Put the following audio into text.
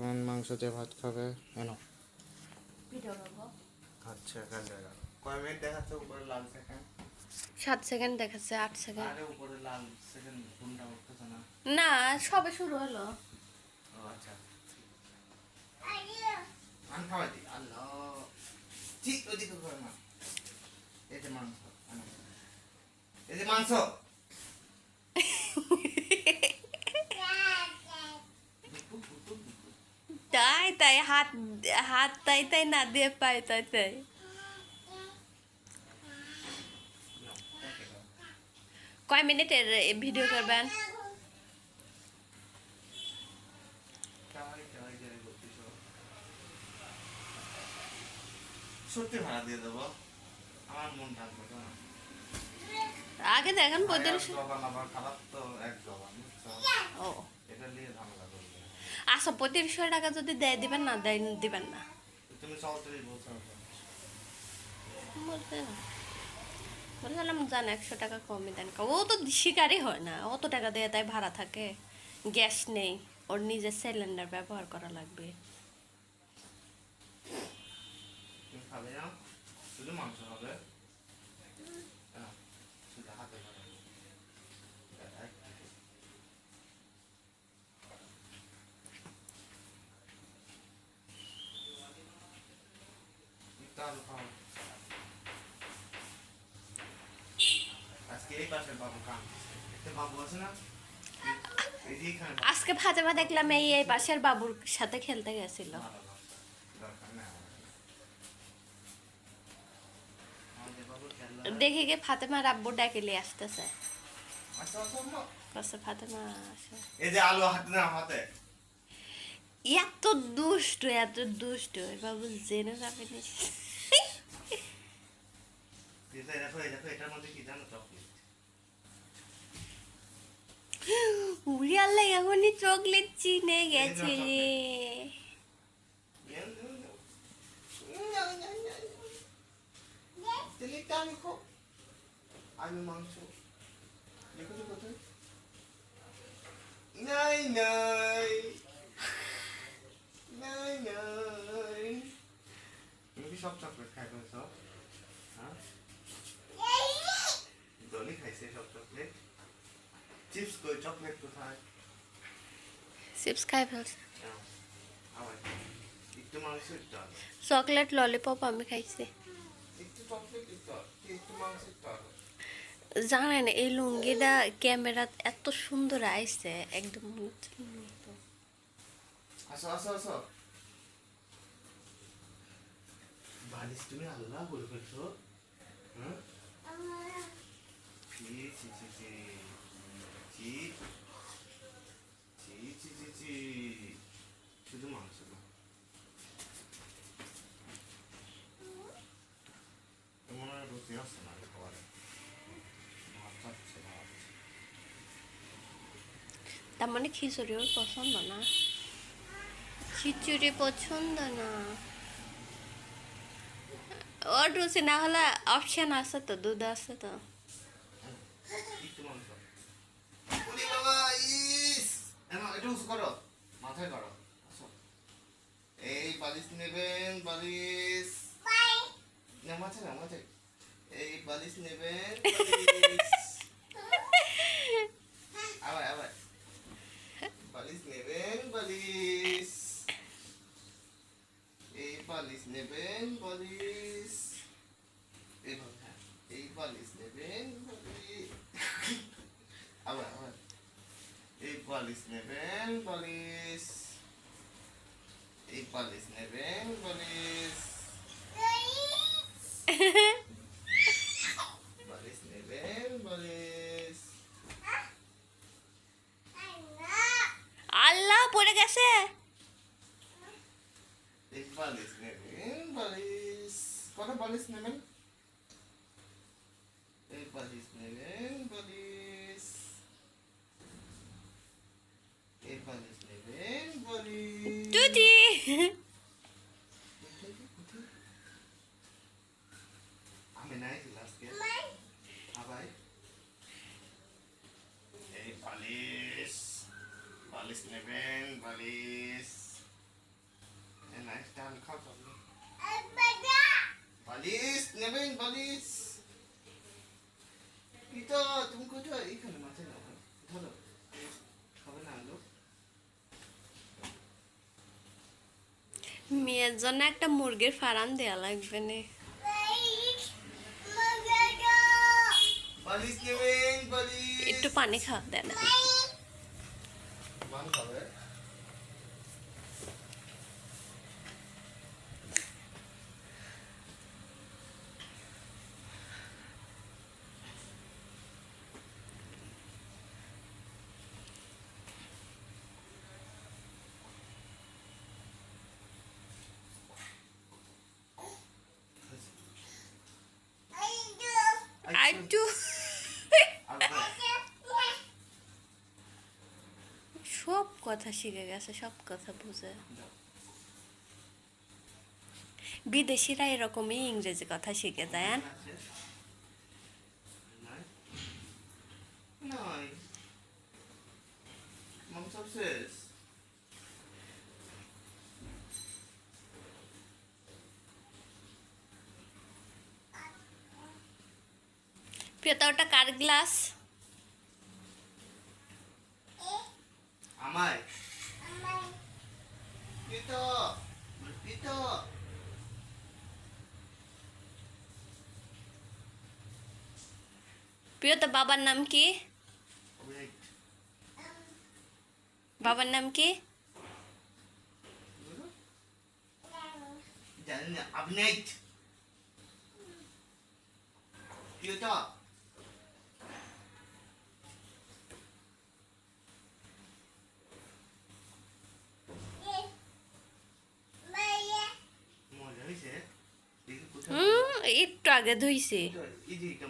এখন মাংস দিয়ে ভাত খাবে এনো ভিডিও করবো। আচ্ছা এখান থেকে কয় মিনিট দেখাচ্ছে উপরে লাল সেকেন্ড 7 সেকেন্ড দেখাচ্ছে, 8 সেকেন্ড। আরে উপরে লাল সেকেন্ড ঘুমটা উঠতেছে না না, সবে শুরু হলো। ও আচ্ছা আন খাওয়াই দি আল্লাহ ঠিক ওদিকে করে মা এই যে মাংস আনো। এই যে মাংস তাই তাই হাত হাত তাই তাই না দিয়ে পাই তাই তাই। কয় মিনিটের ভিডিও করবেন? সত্যি ভাড়া দিয়ে দেবো আমার মন টানবে না আগে দেখেন প্রতিদিন। জবান আবার খারাপ তো এক জবান ও এটা নিয়ে ঝামেলা করবে আচ্ছা, 3500 টাকা যদি দেয় দিবেন, না দেয় দিবেন না। তুমি 34 বলছো বলছিলাম জান 100 টাকা কমই দেন। ও তো শিকারই হয় না, অত টাকা দিয়ে তাই ভাড়া থাকে। গ্যাস নেই, ওর নিজের সিলিন্ডার ব্যবহার করা লাগবে। তুমি খাবে না শুধু মাংস হবে শুধু হাতে খাবে ইফতার খাও আজকে এই পাশের বাবু কাম বাবু আছে না আজকে ফাতেমা দেখলাম এই পাশের বাবুর সাথে খেলতে গেছিল। দেখি গে ফাতেমার আব্বু ডাকিলে আসতেছে। ফাতেমা আসে। এই যে আলু হাতে না হাতে এত দুষ্ট, এত দুষ্ট, বাবু জেনে যাবে না। দেখো এটার মধ্যে কি জানো চকলেট উড়ি আল্লাহ এখনই চকলেট চিনে গেছে রে। আলু মাংস দেখেছো কোথায় নাই নাই নাই নাই তুমি কি সব চকলেট খাই ফেলছো হ্যাঁ দলি খাইছে সব চকলেট চিপস কই চকলেট কোথায় চিপস খাই ফেলছে। আবার একটু মাংস একটু আলু চকলেট ললিপপ আমি খাইছি। একটু চকলেট একটু মাংস একটু আলু জানেন এই লুঙ্গিটা ক্যামেরা এত সুন্দর আইছে, একদম মনে হচ্ছে নতুন। আসো আসো আসো বালিশ তুমি আল্লাহ বলে ফেলছো হ্যাঁ ছি ছি ছি ছি ছি ছি ছি ছি ছি শুধু মাংস না মনে হয় রুচি আসছে না খাবারে ভাত চাচ্ছে ভাত তার মানে খিচুড়ি ওর পছন্দ না? খিচুড়ি পছন্দ না ওর, রুচি না হলে অপশন আছে তো, দুধ আছে তো। একটু মাংস ওরে বাবা ইস এমন একটু উঁচু করো মাথায় করো আসো এই বালিশ নেবেন বালিশ না মাথায় এই বালিশ নেবেন বালিশ আবার বালিশ নেবেন বালিশ এই বালিশ নেবেন বালিশ এইভাবে হ্যাঁ এই বালিশ নেবেন বালিশ আবার এই বালিশ নেবেন বালিশ এই বালিশ নেবেন বালিশ বালিশ নেবেন বালিশ আল্লাহ পড়ে গেছে। এই বালিশ নেবেন বালিশ কটা বালিশ নেবেন এই বালিশ নেবেন বালিশ এই বালিশ নেবেন বালিশ টুটি আমি নাই আজকে আবার এই বালিশ বালিশ নেবেন বালিশ বালিশ পিতা তুমি কোথায় এইখানে মাথায় নাও ধরো হবে না আলো মেয়ের জন্য একটা মুরগির ফার্ম দেয়া লাগবে না। বালিশ নেবেন বালিশ একটু পানি খাওয়া দেন। মান খাবে একটু সব কথা শিখে গেছে, সব কথা বুঝে। বিদেশিরা এরকমই ইংরেজি কথা শিখে যায়। নয় মম সব শেষ প্রিয়তা ওটা কার গ্লাস? আমায় পিতা পিতা প্রিয়তা বাবার নাম কি? বাবার নাম কি? জানি না আপনেট পিতা মজা হয়েছে দেখি কোথায় একটু আগে ধুইছে। এই যে এটা